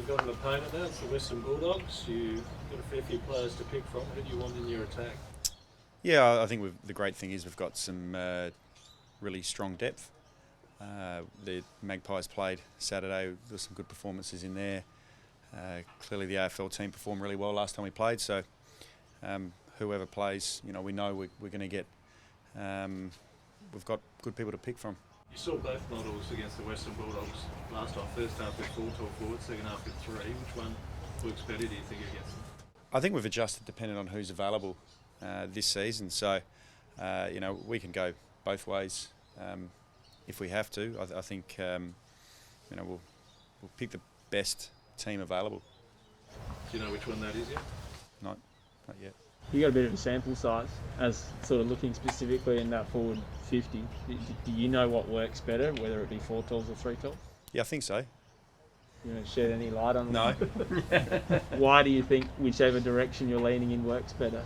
You've got an opponent now, it's the Western Bulldogs. You've got a fair few players to pick from. Who do you want in your attack? Yeah, I think the great thing is we've got some really strong depth. The Magpies played Saturday. There were some good performances in there. Clearly the AFL team performed really well last time we played, so whoever plays, you know, we know we're going to get, we've got good people to pick from. You saw both models against the Western Bulldogs last half. First half with 4 tall forwards, second half with 3. Which one works better, do you think, against them? I think we've adjusted depending on who's available this season, so you know, we can go both ways if we have to. I think you know, we'll pick the best team available. Do you know which one that is yet? Not yet. You got a bit of a sample size as sort of looking specifically in that forward 50. Do you know what works better, whether it be 4 talls or 3 talls? Yeah, I think so. You want to shed any light on No. Why do you think whichever direction you're leaning in works better?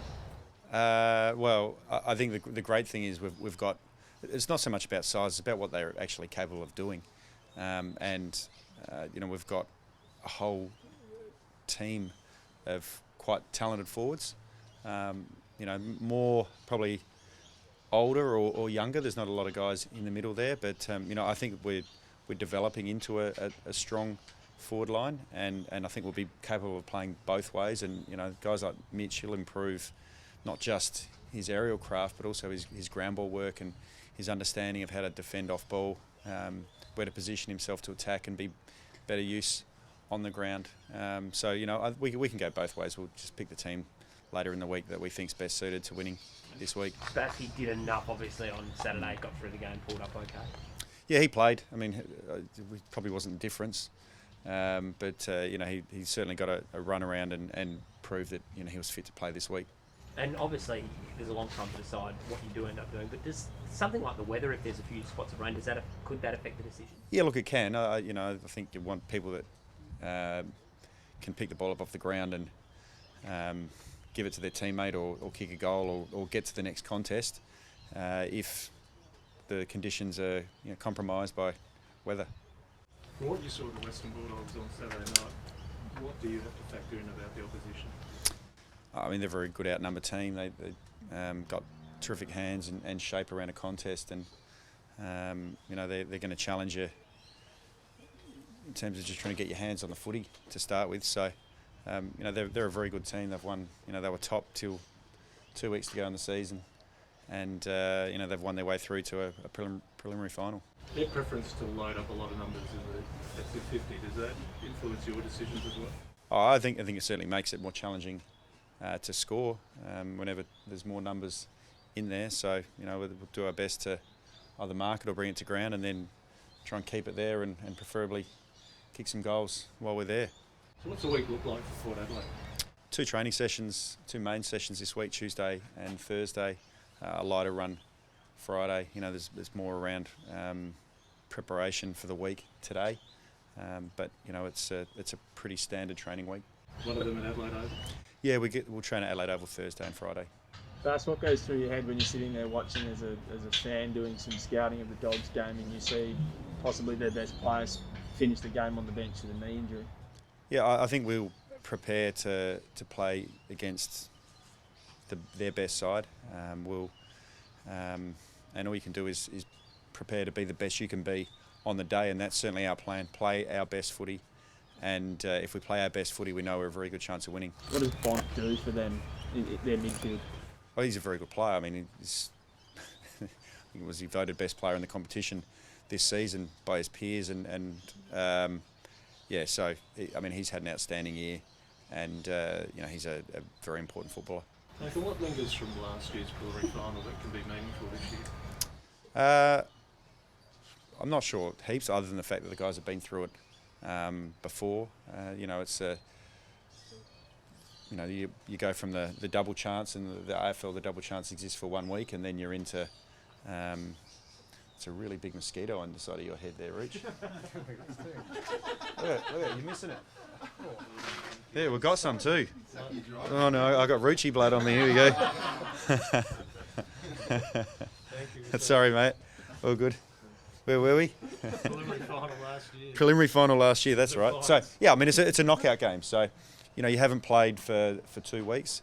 Well, I think the great thing is we've got, it's not so much about size, it's about what they're actually capable of doing. And you know, we've got a whole team of quite talented forwards. You know, more probably older or younger. There's not a lot of guys in the middle there, but you know, I think we're developing into a strong forward line, and I think we'll be capable of playing both ways. And you know, guys like Mitch, he'll improve not just his aerial craft, but also his ground ball work and his understanding of how to defend off ball, where to position himself to attack and be better use on the ground. So you know, we can go both ways. We'll just pick the team later in the week that we think's best suited to winning this week. Bassett did enough, obviously, on Saturday, got through the game, pulled up okay. Yeah, he played. I mean, it probably wasn't a difference, but you know, he certainly got a run around and proved that, you know, he was fit to play this week. And obviously, there's a long time to decide what you do end up doing. But does something like the weather, if there's a few spots of rain, could that affect the decision? Yeah, look, it can. You know, I think you want people that can pick the ball up off the ground and give it to their teammate or kick a goal or get to the next contest if the conditions are, you know, compromised by weather. From what you saw the Western Bulldogs on Saturday night, what do you have to factor in about the opposition? I mean, they're a very good outnumbered team. They got terrific hands and shape around a contest, and you know, they're going to challenge you in terms of just trying to get your hands on the footy to start with. So you know, they're a very good team. They've won. You know, they were top till 2 weeks to go in the season, and you know, they've won their way through to a preliminary final. Their preference to load up a lot of numbers in the 50, does that influence your decisions as well? Oh, I think it certainly makes it more challenging to score whenever there's more numbers in there. So you know, we'll do our best to either mark it or bring it to ground, and then try and keep it there and preferably kick some goals while we're there. So what's the week look like for Port Adelaide? 2 training sessions, 2 main sessions this week, Tuesday and Thursday. A lighter run Friday. You know, there's more around preparation for the week today, but you know, it's a pretty standard training week. One of them at Adelaide Oval? Yeah, we'll train at Adelaide Oval Thursday and Friday. Bass, what goes through your head when you're sitting there watching as a fan doing some scouting of the Dogs game and you see possibly their best players finish the game on the bench with a knee injury? Yeah, I think we'll prepare to play against their best side. And all you can do is prepare to be the best you can be on the day, and that's certainly our plan. Play our best footy, and if we play our best footy, we know we're a very good chance of winning. What does Bont do for them in their midfield? Well, he's a very good player. I mean, he was voted best player in the competition this season by his peers, and yeah, so I mean, he's had an outstanding year, and you know, he's a very important footballer. Nathan, what lingers from last year's preliminary final that can be meaningful this year? I'm not sure heaps, other than the fact that the guys have been through it before. You know, it's you know, you go from the double chance, and the AFL, the double chance exists for 1 week, and then you're into it's a really big mosquito on the side of your head there, Reach. look at it, you're missing it. Yeah, we've got some too. Oh no, I got Rucci blood on me. Here we go. Thank you. Sorry, mate. All good. Where were we? Preliminary final last year. Preliminary final last year, that's The right. So, finals. yeah, I mean, it's a knockout game. So, you know, you haven't played for 2 weeks.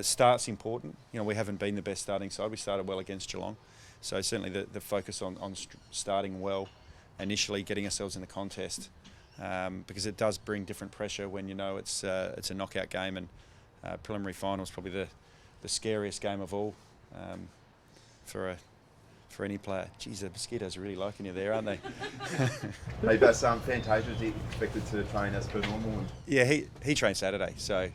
Start's important. You know, we haven't been the best starting side. We started well against Geelong. So certainly the focus on starting well, initially getting ourselves in the contest, because it does bring different pressure when you know it's a knockout game, and preliminary final is probably the scariest game of all for any player. Geez, the Mosquitoes are really liking you there, aren't they? Hey, Bass, Fantasia, is he expected to train as per normal? And Yeah, he trained Saturday, so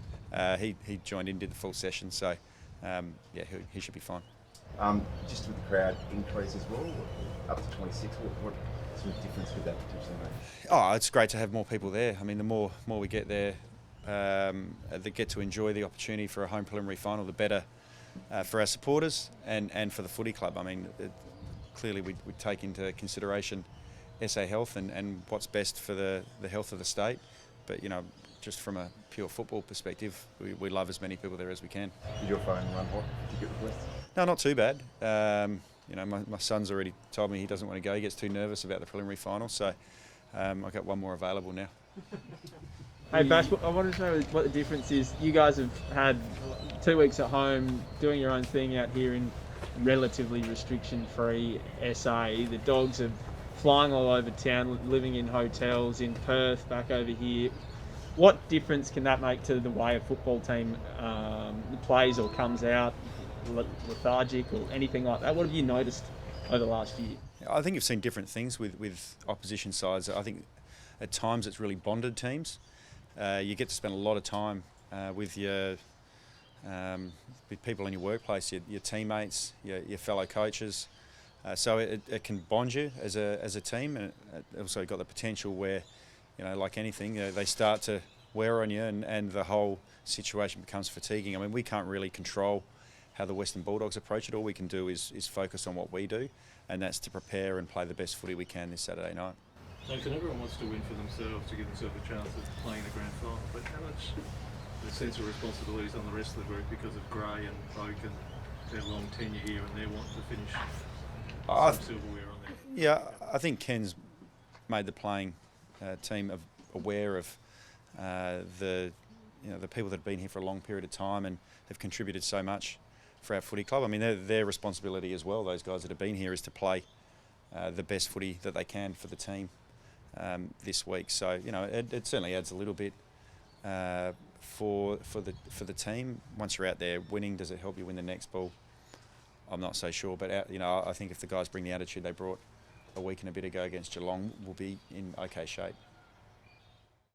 he joined in, did the full session, so yeah, he should be fine. just with the crowd increase as well, up to 26, what sort of difference could that potentially make? Oh, it's great to have more people there. I mean, the more we get there that get to enjoy the opportunity for a home preliminary final, the better for our supporters and for the footy club. I mean, clearly we take into consideration SA health and what's best for the health of the state. But, you know, just from a pure football perspective, we love as many people there as we can. Did your phone run hot? Did you get requests? No, not too bad. You know, my son's already told me he doesn't want to go. He gets too nervous about the preliminary final. So I've got one more available now. Hey Bash, I wanted to know what the difference is. You guys have had 2 weeks at home doing your own thing out here in relatively restriction-free SA. The Dogs are flying all over town, living in hotels in Perth, back over here. What difference can that make to the way a football team plays or comes out, lethargic or anything like that? What have you noticed over the last year? I think you've seen different things with opposition sides. I think at times it's really bonded teams. You get to spend a lot of time with your with people in your workplace, your teammates, your fellow coaches. So it can bond you as a team, and it also got the potential where, you know, like anything, they start to wear on you, and the whole situation becomes fatiguing. I mean, we can't really control how the Western Bulldogs approach it. All we can do is focus on what we do, and that's to prepare and play the best footy we can this Saturday night. Nathan, everyone wants to win for themselves, to give themselves a chance of playing the grand final, but how much the sense of responsibilities on the rest of the group because of Gray and Oak and their long tenure here and their want to finish some silverware on there? Yeah, I think Ken's made the playing team aware of the people that have been here for a long period of time and have contributed so much for our footy club. I mean, their responsibility as well, those guys that have been here, is to play the best footy that they can for the team this week. So, you know, it certainly adds a little bit for the team. Once you're out there winning, does it help you win the next ball? I'm not so sure, but you know, I think if the guys bring the attitude they brought a week and a bit ago against Geelong, we'll be in okay shape.